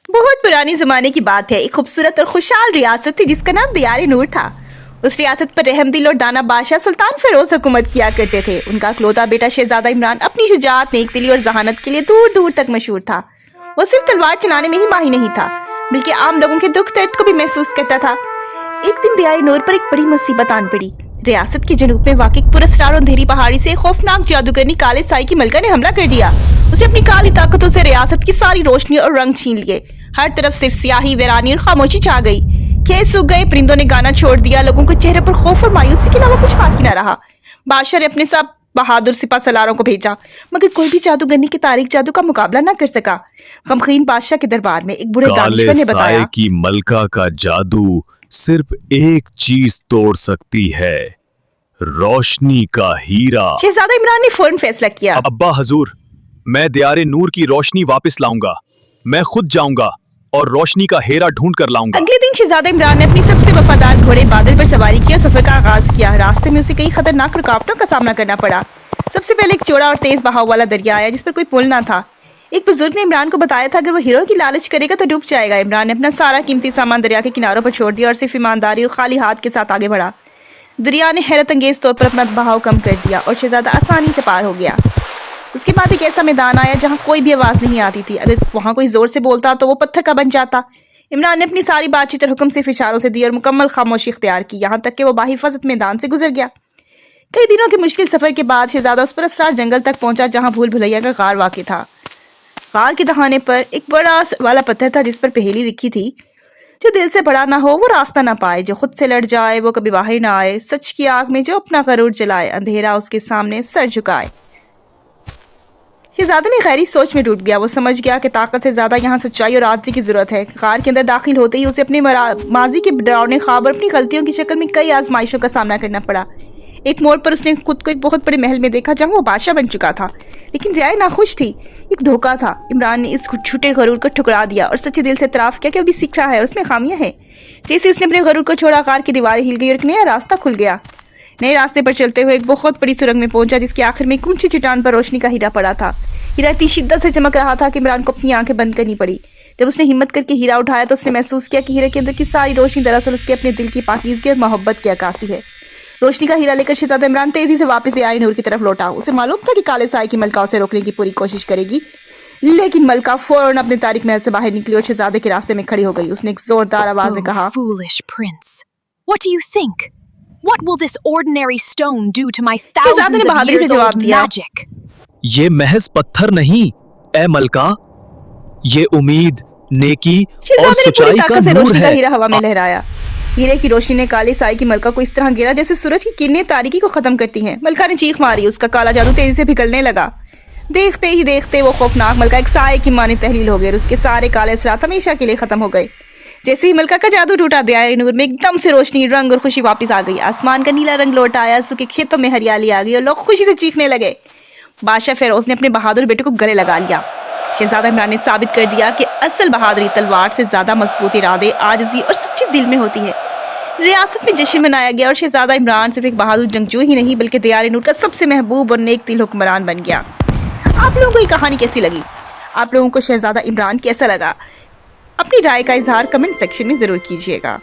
बहुत पुराने जमाने की बात है। एक खूबसूरत और खुशहाल रियासत थी जिसका नाम दियार नूर था। उस रियासत पर रहमदिल और दाना बादशाह सुल्तान फिरोज हुकूमत किया करते थे। उनका इकलौता बेटा शहजादा इमरान अपनी शुजाअत, नेकदिली और जहानत के लिए दूर दूर तक मशहूर था। वो सिर्फ तलवार चलाने में ही माहिर नहीं था, बल्कि आम लोगों के दुख दर्द को भी महसूस करता था। एक दिन दियार नूर पर एक बड़ी मुसीबत आन पड़ी। रियासत के जनूब में वाक़ पुरस्कार और अंधेरी पहाड़ी से खौफनाक जादूगरनी काले साई की मलका ने हमला कर दिया। उसे अपनी काली ताकतों से रियासत की सारी रोशनी और रंग छीन लिए। हर तरफ सिर्फ स्याही, वीरानी और खामोशी छा गई। खेत सूख गए, परिंदों ने गाना छोड़ दिया, लोगों के चेहरे पर खौफ और मायूसी के अलावा कुछ बाकी न रहा। बादशाह ने अपने सब बहादुर सिपा सलारों को भेजा, मगर कोई भी जादूगरनी के तारीख जादू का मुकाबला न कर सका। गमगीन बादशाह के दरबार में एक बुरे दानिशवर ने बताया, काले साए की मलका का जादू सिर्फ एक चीज तोड़ सकती है, रोशनी का हीरा। शहजादा इमरान ने फौरन फैसला किया। अब्बा हजूर, मैं दियारे नूर की रोशनी वापस लाऊंगा। मैं खुद जाऊंगा और रोशनी का हेरा ढूंढ कर लाऊंगा। अगले दिन शहजादा इमरान ने अपनी सबसे वफादार घोड़े बादल पर सवारी की और सफर का आगाज किया। रास्ते में उसे कई खतरनाक रुकावटों का सामना करना पड़ा। सबसे पहले एक चौड़ा और तेज बहाव वाला दरिया आया जिस पर कोई पुल न था। एक बुजुर्ग ने इमरान को बताया था अगर वो हीरो की लालच करेगा तो डूब जाएगा। इमरान ने अपना सारा कीमती सामान दरिया के किनारों पर छोड़ दिया और सिर्फ ईमानदारी और खाली हाथ के साथ आगे बढ़ा। दरिया ने हैरत अंगेज तौर पर अपना बहाव कम कर दिया और शहजादा आसानी से पार हो गया। उसके बाद एक ऐसा मैदान आया जहां कोई भी आवाज नहीं आती थी। अगर वहां कोई जोर से बोलता तो वो पत्थर का बन जाता। इमरान ने अपनी सारी बातचीत और हुक्म सिर्फ इशारों से दी और मुकम्मल खामोशी इख्तियार की, यहाँ तक कि वो बाहिफाजत मैदान से गुजर गया। कई दिनों के मुश्किल सफर के बाद शहजादा उस पुरस्कार जंगल तक पहुंचा जहां भूल भुलैया का गार वाक़ था। गार के दहाने पर एक बड़ा वाला पत्थर था जिस पर पहेली लिखी थी, जो दिल से बड़ा ना हो वो रास्ता ना पाए, जो खुद से लड़ जाए वो कभी बाहर ना आए, सच की आग में जो अपना गरूर जलाए, अंधेरा उसके सामने सर झुकाए। शहजादा ने गहरी सोच में डूब गया। वो समझ गया कि ताकत से ज्यादा यहाँ सच्चाई और आजिज़ी की जरूरत है। गार के अंदर दाखिल होते ही उसे अपने माजी के डरावने ख्वाब और अपनी गलतियों की शक्ल में कई आजमाइशों का सामना करना पड़ा। एक मोड़ पर उसने खुद को एक बहुत बड़े महल में देखा जहाँ वो बादशाह बन चुका था, लेकिन रियाई नाखुश थी। एक धोखा था। इमरान ने इस छूटे गरूर को ठुकरा दिया और सच्चे दिल से इतराफ किया कि वो भी सीख रहा है और उसमें खामियां हैं। जैसे उसने अपने गरूर को छोड़ा, गार की दीवारें हिल गई और एक नया रास्ता खुल गया। नए रास्ते पर चलते हुए एक बहुत बड़ी सुरंग में पहुंचा जिसके आखिर में एक ऊंची चट्टान पर रोशनी का हीरा पड़ा था। हीरा इतनी शिद्दत से चमक रहा था कि इमरान को अपनी आंखें बंद करनी पड़ी। जब उसने हिम्मत करके हीरा उठाया तो उसने महसूस किया कि हीरे के अंदर की सारी रोशनी दरअसल उसके अपने दिल की पाकीज़गी और मोहब्बत की अक्कासी है। रोशनी का हीरा लेकर शहजादा इमरान तेजी से वापस दियार नूर की तरफ लौटा। उसे मालूम था कि काले साए की मलका उसे रोकने की पूरी कोशिश करेगी, लेकिन मलका फौरन अपने तारिक महल से बाहर निकली और शहजादे के रास्ते में खड़ी हो गई। उसने एक जोरदार आवाज में कहा, foolish prince, what do you think? What will this ordinary stone do to my thousands of years old magic? ये महज पत्थर नहीं, ए मलका, ये उम्मीद, नेकी और सच्चाई का नूर है। हीरा हवा में लहराया। हीरे की रोशनी ने काले साए की मलका को इस तरह गिरा जैसे सूरज की किरणें तारीकी को खत्म करती हैं। मलका ने चीख मारी। उसका काला जादू तेजी से पिघलने लगा। देखते ही देखते वो खौफनाक मलका एक साए की माने तहलील हो गई और उसके सारे काले असरात हमेशा के लिए खत्म हो गए। जैसे ही मलका का जादू टूटा, दियार नूर में एकदम से रोशनी, रंग और खुशी वापस आ गई। आसमान का नीला रंग लौट आया, सूखे खेतों में हरियाली आ गई और लोग खुशी से चीखने लगे। बादशाह फिरोज ने अपने बहादुर बेटे को गले लगा लिया। शहजादा इमरान ने साबित कर दिया कि असल बहादुरी तलवार से ज्यादा मजबूत इरादे, आजिज़ी और सच्चे दिल में होती है। रियासत में जश्न मनाया गया और शहजादा इमरान सिर्फ एक बहादुर जंगजू ही नहीं बल्कि दियार नूर का सबसे महबूब और नेक दिल हुक्मरान बन गया। आप लोगों को ये कहानी कैसी लगी? आप लोगों को शहजादा इमरान कैसा लगा? अपनी राय का इजहार कमेंट सेक्शन में जरूर कीजिएगा।